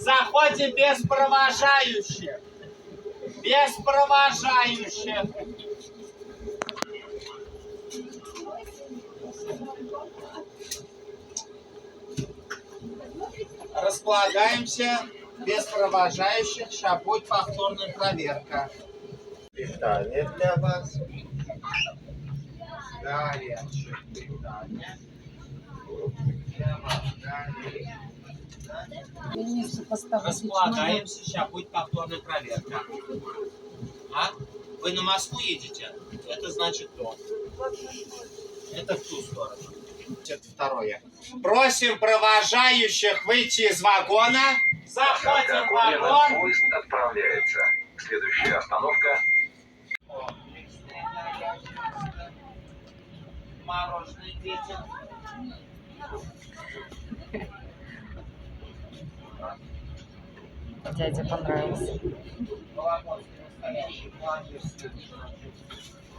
Заходим без провожающих. Без провожающих. Располагаемся без провожающих. Сейчас будет повторная проверка. Питание для вас. Горячее питание. Для вас горячее. Располагаемся. Сейчас будет повторная проверка. А? Вы на Москву едете? Это значит то. Это в ту сторону. Это второе. Просим провожающих выйти из вагона. Заходим в вагон. Поезд отправляется. Следующая остановка. Мороженое детям. Дяде понравился.